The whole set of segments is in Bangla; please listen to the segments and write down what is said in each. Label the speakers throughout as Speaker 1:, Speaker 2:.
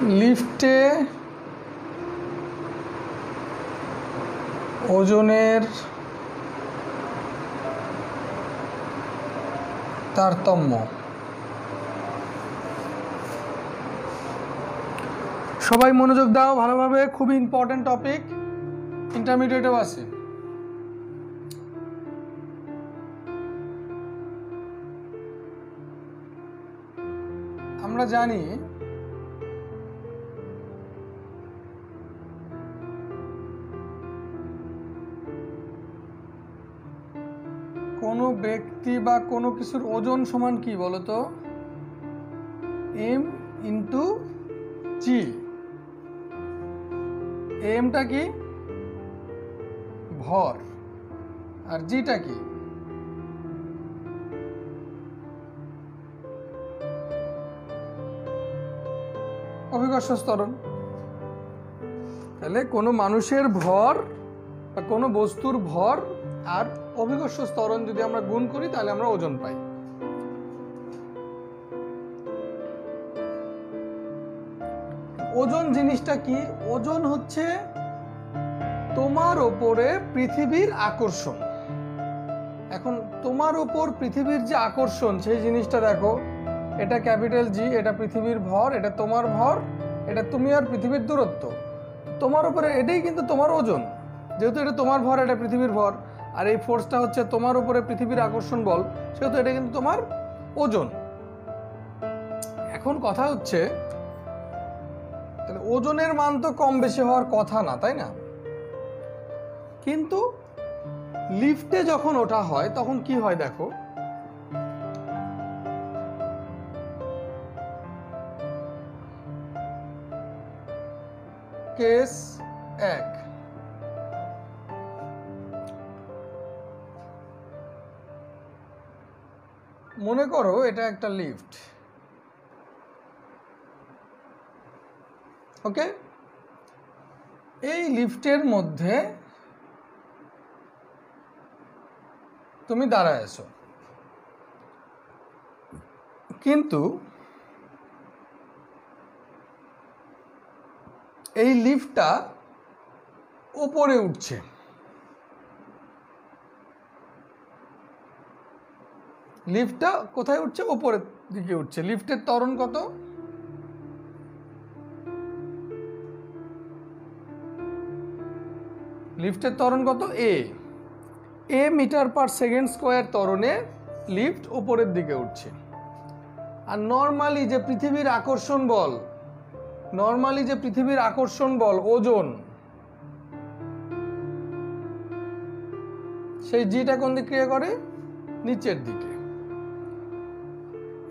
Speaker 1: লিফটে ওজনের তারতম্য। সবাই মনোযোগ দাও ভালোভাবে, খুবই ইম্পর্টেন্ট টপিক, ইন্টারমিডিয়েটেও আছে। আমরা জানি কোনো ব্যক্তি বা কোনো কিছুর ওজন সমান কি বলতো? এম ইন্টু জি। এমটা কি? ভর। আর জিটা কি? অভিকর্ষ ত্বরণ। তাহলে কোনো মানুষের ভর বা কোনো বস্তুর ভর আর অভিকর্ষ ত্বরণ যদি আমরা গুণ করি তাহলে আমরা ওজন পাই। ওজন জিনিসটা কি? ওজন হচ্ছে তোমার ওপরে পৃথিবীর আকর্ষণ। এখন তোমার ওপর পৃথিবীর যে আকর্ষণ সেই জিনিসটা দেখো, এটা ক্যাপিটাল জি, এটা পৃথিবীর ভর, এটা তোমার ভর, এটা তুমি আর পৃথিবীর দূরত্ব। তোমার উপরে এটাই কিন্তু তোমার ওজন, যেহেতু এটা তোমার ভর, এটা পৃথিবীর ভর, আর এই ফোর্সটা হচ্ছে তোমার উপরে পৃথিবীর আকর্ষণ বল, সেহেতু এটা কিন্তু তোমার ওজন। এখন কথা হচ্ছে তাহলে ওজনের মান তো কম বেশি হওয়ার কথা না, তাই না? কিন্তু লিফটে যখন ওঠা হয় তখন কি হয় দেখো, কেস 1, মনে করো এটা একটা লিফট, ওকে? এই লিফটের মধ্যে তুমি দাঁড়ায় আছো, কিন্তু এই লিফটটা উপরে উঠছে। লিফটটা কোথায় উঠছে? উপরের দিকে উঠছে। লিফটের ত্বরণ কত? লিফটের ত্বরণ কত? A metre per second square ত্বরণে লিফট উপরের দিকে উঠছে। আর নর্মালি যে পৃথিবীর আকর্ষণ বল ওজন, সেই জিটা কোন দিকে ক্রিয়া করে? নিচের দিকে।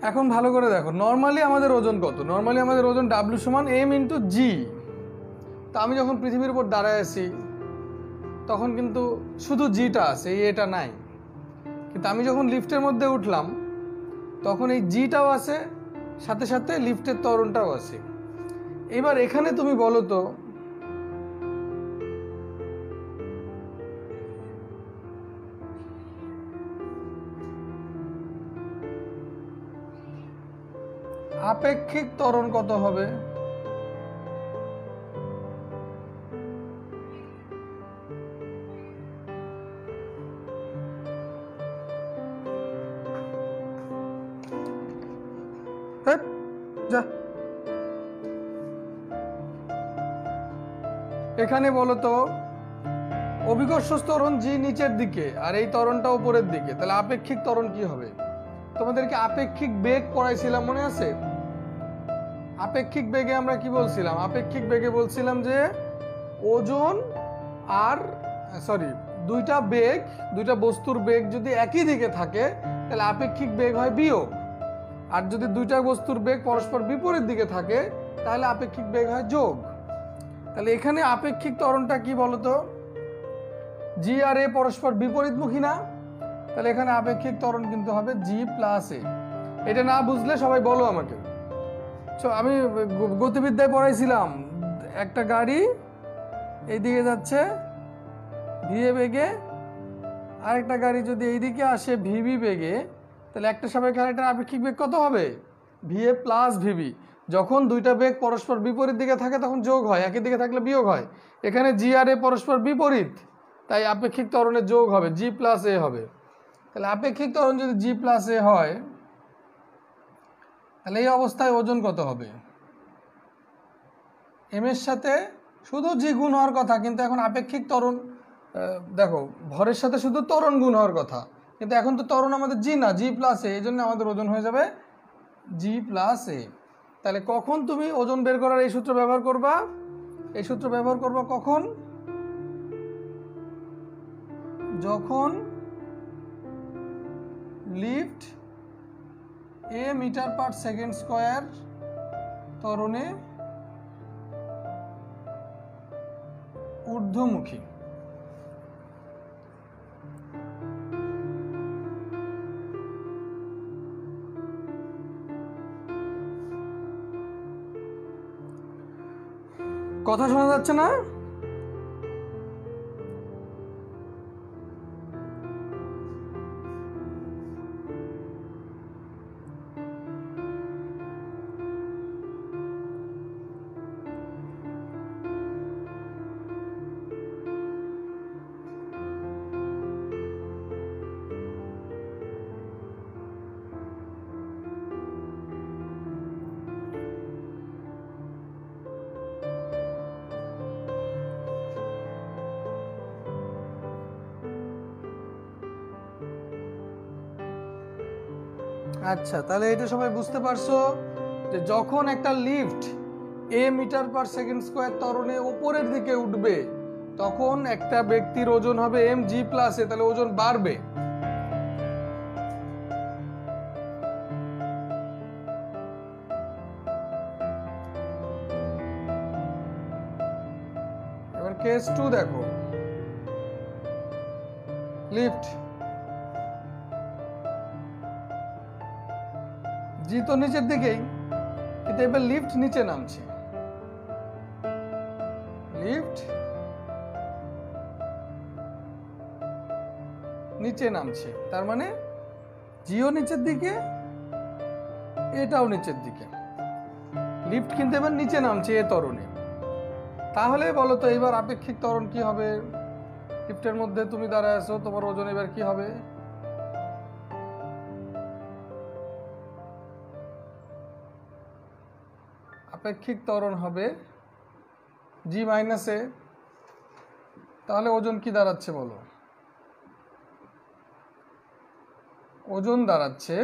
Speaker 1: এখন ভালো করে দেখো, নর্মালি আমাদের ওজন কত? নর্মালি আমাদের ওজন ডাব্লিউ সমান এম ইন্টু জি। তা আমি যখন পৃথিবীর উপর দাঁড়ায় আছি তখন কিন্তু শুধু জিটা আছে, এটা নাই। কিন্তু আমি যখন লিফটের মধ্যে উঠলাম তখন এই জিটাও আছে, সাথে সাথে লিফটের ত্বরণটাও আছে। এবার এখানে তুমি বলো তো, আপেক্ষিক ত্বরণ কত হবে? এখানে বলো তো, অভিকর্ষ ত্বরণ জি নিচের দিকে আর এই ত্বরণটা উপরের দিকে, তাহলে আপেক্ষিক ত্বরণ কি হবে? তোমাদেরকে আপেক্ষিক বেগ পড়াইছিলাম, মনে আছে? আপেক্ষিক বেগে আমরা কি বলছিলাম? আপেক্ষিক বেগে বলছিলাম যে ওজন আর দুইটা বস্তুর বেগ যদি একই দিকে থাকে তাহলে আপেক্ষিক বেগ হয় বিয়োগ, আর যদি দুইটা বস্তুর বেগ পরস্পর বিপরীত দিকে থাকে তাহলে আপেক্ষিক বেগ হয় যোগ। তাহলে এখানে আপেক্ষিক ত্বরণটা কি বলতো? জি আর এ পরস্পর বিপরীতমুখী না? তাহলে এখানে আপেক্ষিক ত্বরণ কিন্তু হবে জি প্লাস এ। এটা না বুঝলে সবাই বলো আমাকে। আমি গতিবিদ্যায় পড়াইছিলাম, একটা গাড়ি এইদিকে যাচ্ছে ভিএ বেগে, আরেকটা গাড়ি যদি এইদিকে আসে ভিবি বেগে, তাহলে একটা সাপেক্ষে আরেকটার আপেক্ষিক বেগ কত হবে? VA plus VB. যখন দুইটা বেগ পরস্পর বিপরীত দিকে থাকে তখন যোগ হয়, একই দিকে থাকলে বিয়োগ হয়। এখানে জি আর এ পরস্পর বিপরীত, তাই আপেক্ষিক ত্বরণের যোগ হবে, জি প্লাস এ হবে। তাহলে আপেক্ষিক ত্বরণ যদি জি প্লাস এ হয়, তাহলে এই অবস্থায় ওজন কত হবে? এম এর সাথে শুধু জি গুণ হওয়ার কথা, কিন্তু এখন আপেক্ষিক ত্বরণ, দেখো ভরের সাথে শুধু ত্বরণ গুণ হওয়ার কথা, কিন্তু এখন তো ত্বরণ আমাদের জি না, জি প্লাস এ, এই জন্য আমাদের ওজন হয়ে যাবে জি প্লাস এ। তাহলে কখন তুমি ওজন বের করার এই সূত্র ব্যবহার করবা? এই সূত্র ব্যবহার করবা কখন? যখন লিফট এ মিটার পার সেকেন্ড স্কয়ার ত্বরণে ঊর্ধ্বমুখী। কথা শোনা যাচ্ছে না? আচ্ছা, তাহলে এটা সবাই বুঝতে পারছো যে যখন একটা লিফট এ মিটার পার সেকেন্ড স্কয়ার ত্বরণে উপরের দিকে উঠবে তখন একটা ব্যক্তির ওজন হবে এম জি প্লাস এ, তাহলে ওজন বাড়বে। এবার কেস 2 দেখো, লিফট জি তো নিচের দিকেই, কিন্তু এবার লিফট নিচে নামছে, লিফট নিচে নামছে, তার মানে জিও নিচের দিকে, এটাও নিচের দিকে, লিফট কিন্তু এবার নিচে নামছে এ ত্বরণে। তাহলে বলো তো এবার আপেক্ষিক ত্বরণ কি হবে? লিফটের মধ্যে তুমি দাঁড়ায় আছো, তোমার ওজন এবার কি হবে? আপেক্ষিক ত্বরণ হবে জি মাইনাস এ। তাহলে ওজন কি দাঁড়াচ্ছে বলো? ওজন দাঁড়াচ্ছে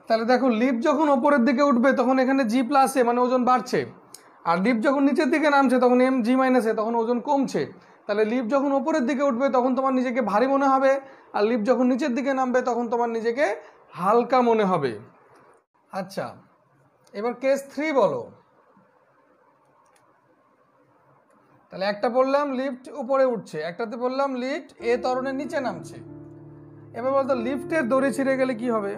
Speaker 1: তাহলে দেখো লিফট যখন ওপরের দিকে উঠবে তখন এখানে জি প্লাস এ, মানে ওজন বাড়ছে, আর লিফট যখন নিচের দিকে নামছে তখন এম জি মাইনাস এ, তখন ওজন কমছে। তাহলে লিফট যখন ওপরের দিকে উঠবে তখন তোমার নিজেকে ভারী মনে হবে, আর লিফট যখন নিচের দিকে নামবে তখন তোমার নিজেকে হালকা মনে হবে। আচ্ছা, এবার কেস 3 বলো। তাহলে একটা বললাম লিফট উপরে উঠছে, একটাতে বললাম লিফট এ ত্বরণের নিচে নামছে। এবার বলতো লিফটের দড়ি ছিঁড়ে গেলে কি হবে?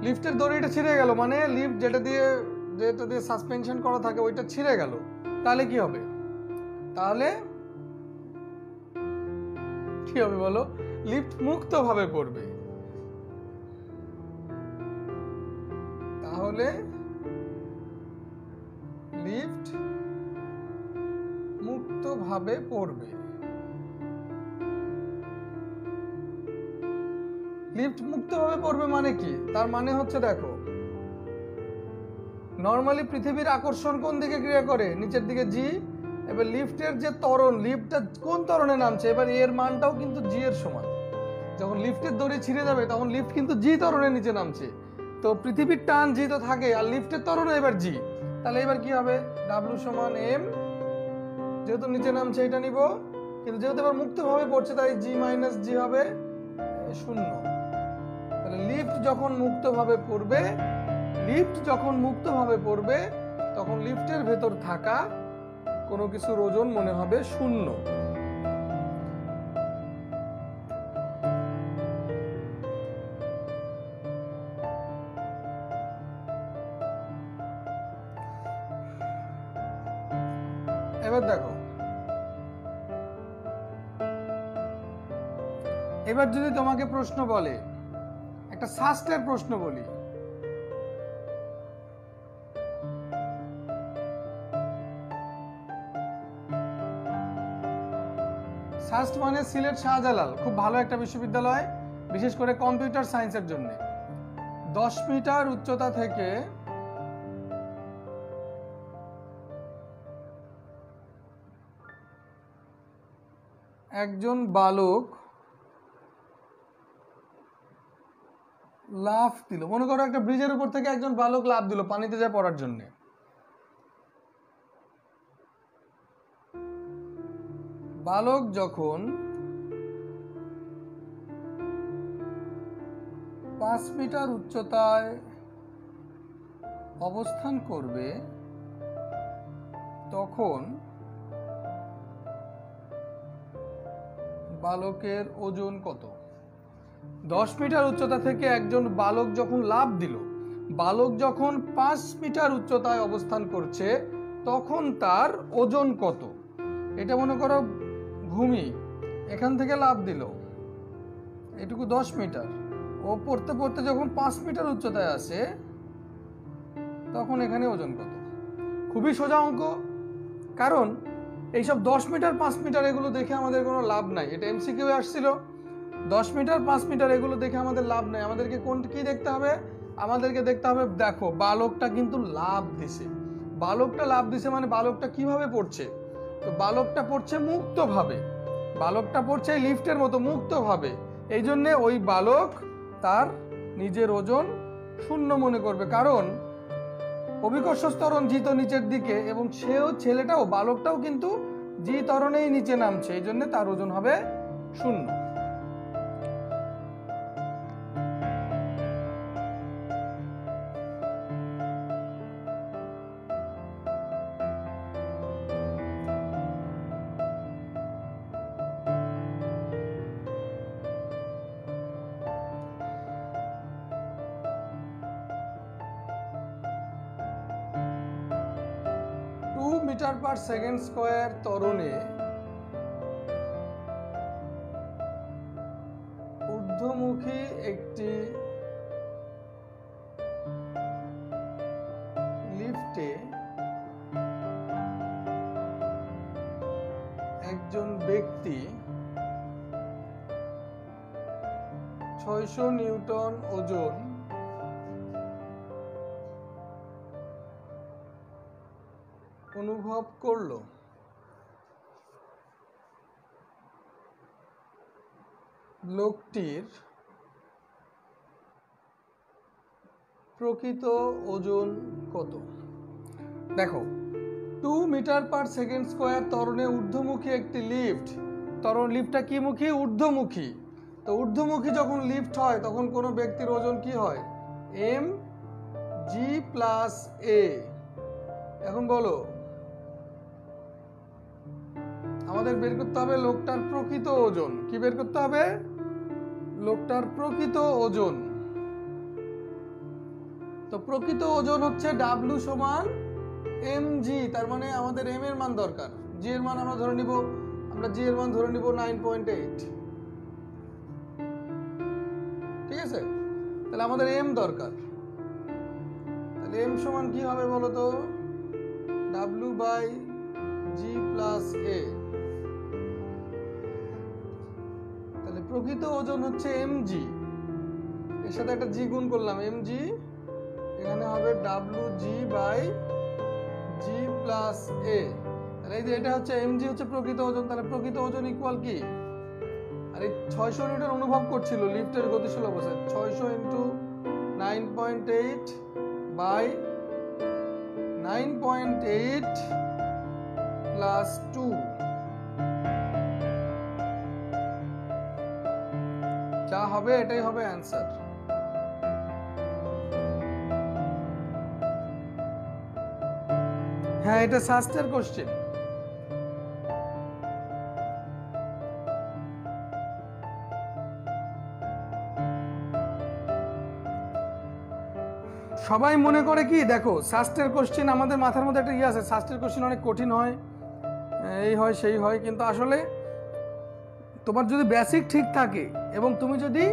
Speaker 1: লিফটের দড়িটা ছিঁড়ে গেল, মানে লিফট যেটা দিয়ে সাসপেনশন করা থাকে ওইটা ছিঁড়ে গেল, তাহলে কি হবে? তাহলে কি হবে বলো? লিফট মুক্তভাবে পড়বে। তাহলে লিফট মুক্তভাবে পড়বে। লিফট মুক্তভাবে পড়বে মানে কি? তার মানে হচ্ছে দেখো, নরমালি পৃথিবীর আকর্ষণ কোন দিকে ক্রিয়া করে? নিচের দিকে জি। এবার লিফটের যে ত্বরণ, লিফটটা কোন ত্বরণে নামছে, এবার এর মানটাও কিন্তু জি এর সমান। যখন লিফটের দড়ি ছিঁড়ে যাবে তখন লিফট কিন্তু জি ত্বরণের নিচে নামছে, তো পৃথিবীর টান জি তো থাকে, আর লিফটের ত্বরণে এবার জি। তাহলে এবার কি হবে? ডাব্লিউ সমান এম, যেহেতু নিচে নামছে এটা নিব, কিন্তু যেহেতু এবার মুক্তভাবে পড়ছে তাই জি মাইনাস জি হবে 0। তাহলে লিফট যখন মুক্তভাবে পড়বে তখন লিফটের ভেতর থাকা কোনো কিছুর ওজন মনে হবে 0। এবার দেখো, এবার যদি তোমাকে প্রশ্ন বলে, একটা শাস্ত্রের প্রশ্ন বলি, শাস্ত্র মানে সিলেট শাহজালাল, খুব ভালো একটা বিশ্ববিদ্যালয়, বিশেষ করে কম্পিউটার সায়েন্সের জন্য। 10 মিটার উচ্চতা থেকে একজন বালক লাফ দিল। মনে করো একটা ব্রিজের উপর থেকে একজন বালক লাফ দিল পানিতে যায় পড়ার জন্য। বালক যখন 5 মিটার উচ্চতায় অবস্থান করবে তখন বালকের ওজন কত? 10 মিটার উচ্চতা থেকে একজন বালক যখন লাফ দিল, বালক যখন 5 মিটার উচ্চতায় অবস্থান করছে তখন তার ওজন কত? এটা মনে করো ভূমি, এখান থেকে লাফ দিল, এটুকু 10 মিটার, ও পড়তে পড়তে যখন 5 মিটার উচ্চতায় আসে তখন এখানে ওজন কত? খুবই সোজা অঙ্ক। কারণ এইসব 10 মিটার 5 মিটার এগুলো দেখে আমাদের কোনো লাভ নাই। এটা এমসিকিউ আসছিল। 10 মিটার 5 মিটার এগুলো দেখে আমাদের লাভ নাই। আমাদেরকে কি দেখতে হবে? আমাদেরকে দেখতে হবে, দেখো বালকটা কিন্তু লাভ দিছে। বালকটা লাভ দিছে মানে বালকটা কিভাবে পড়ছে? তো বালকটা পড়ছে মুক্তভাবে, বালকটা পড়ছে লিফটের মতো মুক্তভাবে। এই জন্য ওই বালক তার নিজের ওজন 0 মনে করবে, কারণ অভিকর্ষ ত্বরণ জি তো নিচের দিকে এবং ছেলেটাও বালকটাও কিন্তু জি ত্বরণেই নিচে নামছে, এই জন্য তার ওজন হবে 0। মিটার পার সেকেন্ড স্কয়ার ত্বরণে ঊর্ধ্বমুখী একটি লিফটে একজন ব্যক্তি 600 নিউটন ওজন অনুভব করলো। লোকটির প্রকৃত ওজন কত? দেখো, 2 মিটার পার সেকেন্ড স্কয়ার ত্বরণে ঊর্ধ্বমুখী একটি লিফট, লিফটটা কি মুখী? ঊর্ধ্বমুখী। তো ঊর্ধ্বমুখী যখন লিফট হয় তখন কোনো ব্যক্তির ওজন কি হয়? এম জি প্লাস এ। এখন বলো, আমাদের বের করতে হবে লোকটার প্রকৃত ওজন। কি বের করতে হবে? লোকটার প্রকৃত ওজন। তো প্রকৃত ওজন হচ্ছে ডাব্লিউ সমান এম জি, তার মানে আমাদের এম এর মান দরকার। জি এর মান আমরা ধরে নিব, জি এর মান ধরে নিব 9.8। ঠিক আছে, তাহলে আমাদের এম দরকার। তাহলে এম সমান কি হবে বলো তো? ডাব্লিউ বাই জি প্লাস এ। তাহলে প্রকৃত ওজন হচ্ছে mg, এর সাথে একটা জি গুণ করলাম, mg, এখানে হবে wg বাই জি প্লাস এ। তাহলে এই যে এটা হচ্ছে mg হচ্ছে প্রকৃত ওজন। তাহলে প্রকৃত ওজন ইকুয়াল কি? আর এই 600 নিউটন অনুভব করছিল লিফটের গতিশীল অবস্থায়, 600 ইন্টু 9.8 বাই 9.8 প্লাস 2, যা হবে এটাই হবে অ্যান্সার। হ্যাঁ, এটা শাস্ত্রের কোশ্চেন। সবাই মনে করে কি, দেখো শাস্ত্রের কোশ্চেন আমাদের মাথার মধ্যে একটা আছে, শাস্ত্রের কোশ্চেন অনেক কঠিন হয়, এই হয় সেই হয়, কিন্তু আসলে তোমার যদি বেসিক ঠিক থাকে এবং তুমি যদি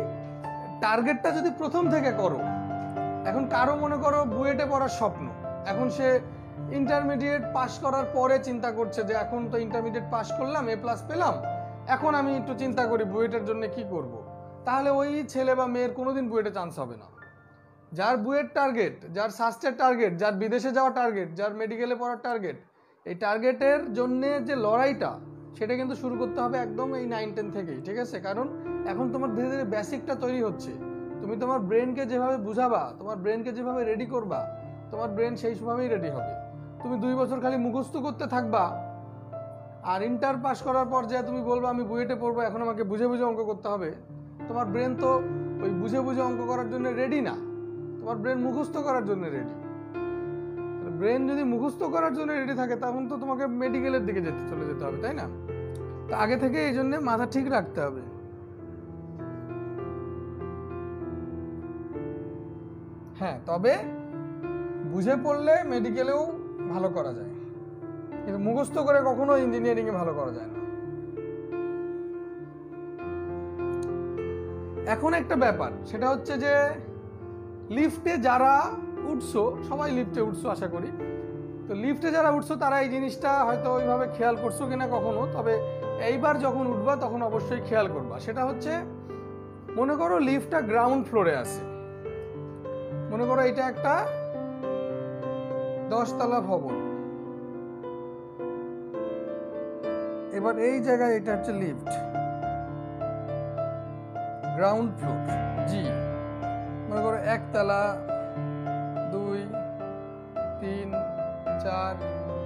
Speaker 1: টার্গেটটা যদি প্রথম থেকে করো, এখন কারো মনে করো বুয়েটে পড়ার স্বপ্ন, এখন সে ইন্টারমিডিয়েট পাস করার পরে চিন্তা করছে যে এখন তো ইন্টারমিডিয়েট পাস করলাম, A+ পেলাম, এখন আমি একটু চিন্তা করি বুয়েটের জন্য কি করব, তাহলে ওই ছেলে বা মেয়ের কোনোদিন বুয়েটে চান্স হবে না। যার বুয়েট টার্গেট, যার স্বাস্থ্যের টার্গেট, যার বিদেশে যাওয়ার টার্গেট, যার মেডিকেলে পড়ার টার্গেট, এই টার্গেটের জন্য যে লড়াইটা সেটা কিন্তু শুরু করতে হবে একদম এই 9-10 থেকেই, ঠিক আছে? কারণ এখন তোমার ধীরে ধীরে বেসিকটা তৈরি হচ্ছে, তুমি তোমার ব্রেনকে যেভাবে বুঝাবা, তোমার ব্রেনকে যেভাবে রেডি করবা, তোমার ব্রেন সেইভাবেই রেডি হবে। তুমি 2 বছর খালি মুখস্থ করতে থাকবা, আর ইন্টার পাস করার পর যে তুমি বলবা আমি বুয়েটে পড়বো, এখন আমাকে বুঝে বুঝে অঙ্ক করতে হবে, তোমার ব্রেন তো ওই বুঝে বুঝে অঙ্ক করার জন্য রেডি না, তোমার ব্রেন মুখস্থ করার জন্য রেডি। ব্রেন যদি মুখস্থ করার জন্য রেডি থাকে তখন তো তোমাকে মেডিকেলের দিকে চলে যেতে হবে, তাই না? তো আগে থেকে এই জন্য মাথা ঠিক রাখতে হবে। হ্যাঁ, তবে বুঝে পড়লে মেডিকেলেও ভালো করা যায়, কিন্তু মুখস্থ করে কখনো ইঞ্জিনিয়ারিং এ ভালো করা যায় না। এখন একটা ব্যাপার, সেটা হচ্ছে যে লিফটে যারা উঠছো, সবাই লিফটে উঠছো আশা করি, তো লিফটে যারা উঠছো তারা এই জিনিসটা হয়তো ওইভাবে খেয়াল করছো কিনা কখনো, তবে এইবার যখন উঠবা তখন অবশ্যই খেয়াল করবা। সেটা হচ্ছে, মনে করো লিফটটা গ্রাউন্ড ফ্লোরে আছে, মনে করো এটা একটা 10 তলা ভবন, এবার এই জায়গায় এটা হচ্ছে লিফট, গ্রাউন্ড ফ্লোর জি, মনে করো 1 তলা, 2, 3, 4,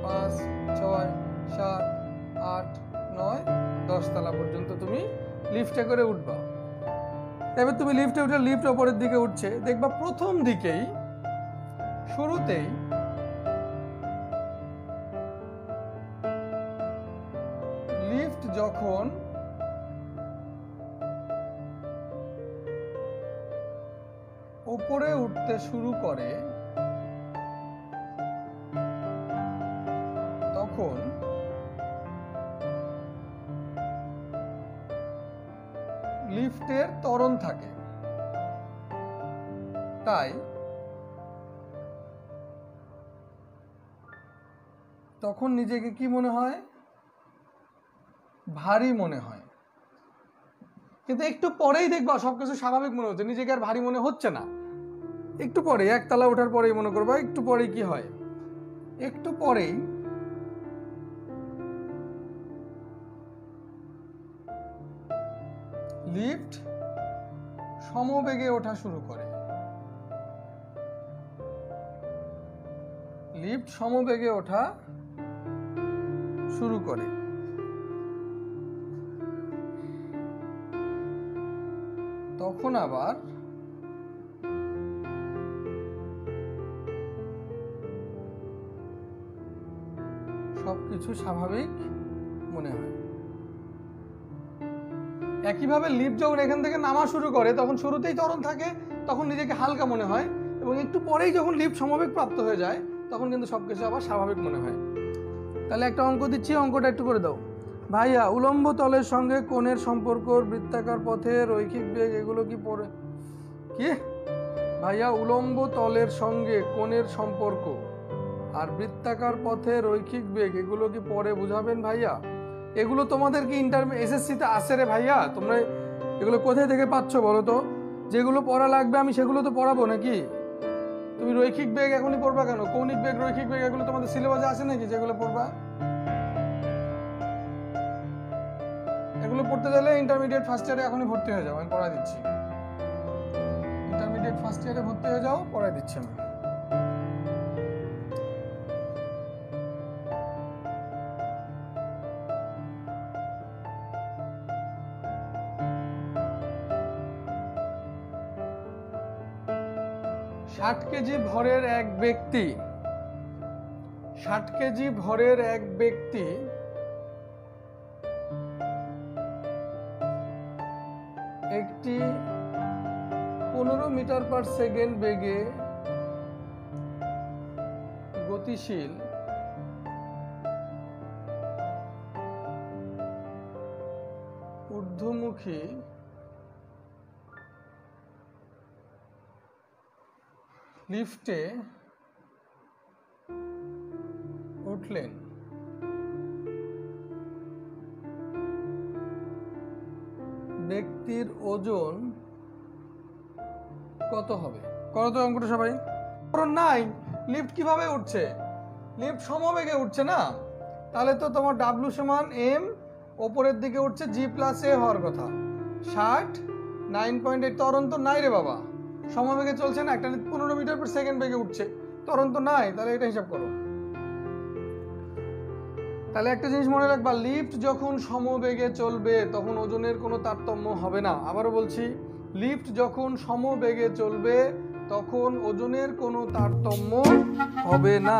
Speaker 1: 5, 6, 7, 8, 9, 10 তলা পর্যন্ত তুমি লিফটে করে উঠবা। এবার তুমি লিফটে উঠে লিফট ওপরের দিকে উঠছে, দেখবা প্রথম দিকেই শুরুতেই লিফট যখন উপরে উঠতে শুরু করে তখন লিফটের ত্বরণ থাকে, তাই তখন নিজেকে কি মনে হয়? ভারী মনে হয়। কিন্তু একটু পরেই দেখবা সবকিছু স্বাভাবিক মনে হচ্ছে, নিজেকে আর ভারী মনে হচ্ছে না। একটু পরে 1 তলা ওঠার পরেই মনে করবা, একটু পরেই কি হয়, একটু পরেই লিফট সমবেগে ওঠা শুরু করে, লিফট সমবেগে ওঠা শুরু করে। তখন আবার সবকিছু স্বাভাবিক মনে হয়। একইভাবে লিফট যখন এখান থেকে নামা শুরু করে তখন শুরুতেই ত্বরণ থাকে, তখন নিজেকে হালকা মনে হয়, এবং একটু পরেই যখন লিফট সমবেগ প্রাপ্ত হয়ে যায় তখন কিন্তু সবকিছু আবার স্বাভাবিক মনে হয়। তাহলে একটা অঙ্ক দিচ্ছি, অঙ্কটা একটু করে দাও। ভাইয়া, উলম্ব তলের সঙ্গে কোণের সম্পর্ক, বৃত্তাকার পথে রৈখিক বেগ, এগুলো কি পড়ে কি? ভাইয়া, উলম্ব তলের সঙ্গে কোণের সম্পর্ক আর বৃত্তাকার পথে রৈখিক বেগ, এগুলো কি পরে বুঝাবেন ভাইয়া? এগুলো তোমাদের কি SSC তে আসে রে ভাইয়া? তোমরা এগুলো কোথায় থেকে পাচ্ছ বলো তো? যেগুলো পড়া লাগবে আমি সেগুলো তো পড়াবো নাকি? তুমি রৈখিক বেগ এখনই পড়বা কেন? কৌণিক বেগ, রৈখিক বেগ, এগুলো তোমাদের সিলেবাসে আছে নাকি যেগুলো পড়বা? এগুলো পড়তে গেলে ইন্টারমিডিয়েট ফার্স্ট ইয়ারে এখনই ভর্তি হয়ে যাও, আমি পড়াই দিচ্ছি। ইন্টারমিডিয়েট ফার্স্ট ইয়ারে ভর্তি হয়ে যাও, পড়াই দিচ্ছি আমি। ষাট কেজি ভরের এক ব্যক্তি 60 কেজি ভরের এক ব্যক্তি একটি 15 মিটার পার সেকেন্ড বেগে গতিশীল ঊর্ধ্বমুখী লিফটে উঠলেন, ব্যক্তির ওজন কত হবে? করো তো অঙ্কটা সবাই। কারণ নাই, লিফট কিভাবে উঠছে? লিফট সমবেগে উঠছে না, তাহলে তো তোমার ডাব্লু সমান এম, ওপরের দিকে উঠছে জি প্লাস এ হওয়ার কথা। 60 9.8 ত্বরণ তো নাই রে বাবা, সমবেগে চলছে না, একটা 15 মিটার পার সেকেন্ড বেগে উঠছে, ত্বরণ তো নাই, তাহলে এটা হিসাব করো। তাহলে একটা জিনিস মনে রাখবা, লিফট যখন সমবেগে চলবে তখন ওজনের কোনো তারতম্য হবে না। আবারও বলছি, লিফট যখন সমবেগে চলবে তখন ওজনের কোনো তারতম্য হবে না।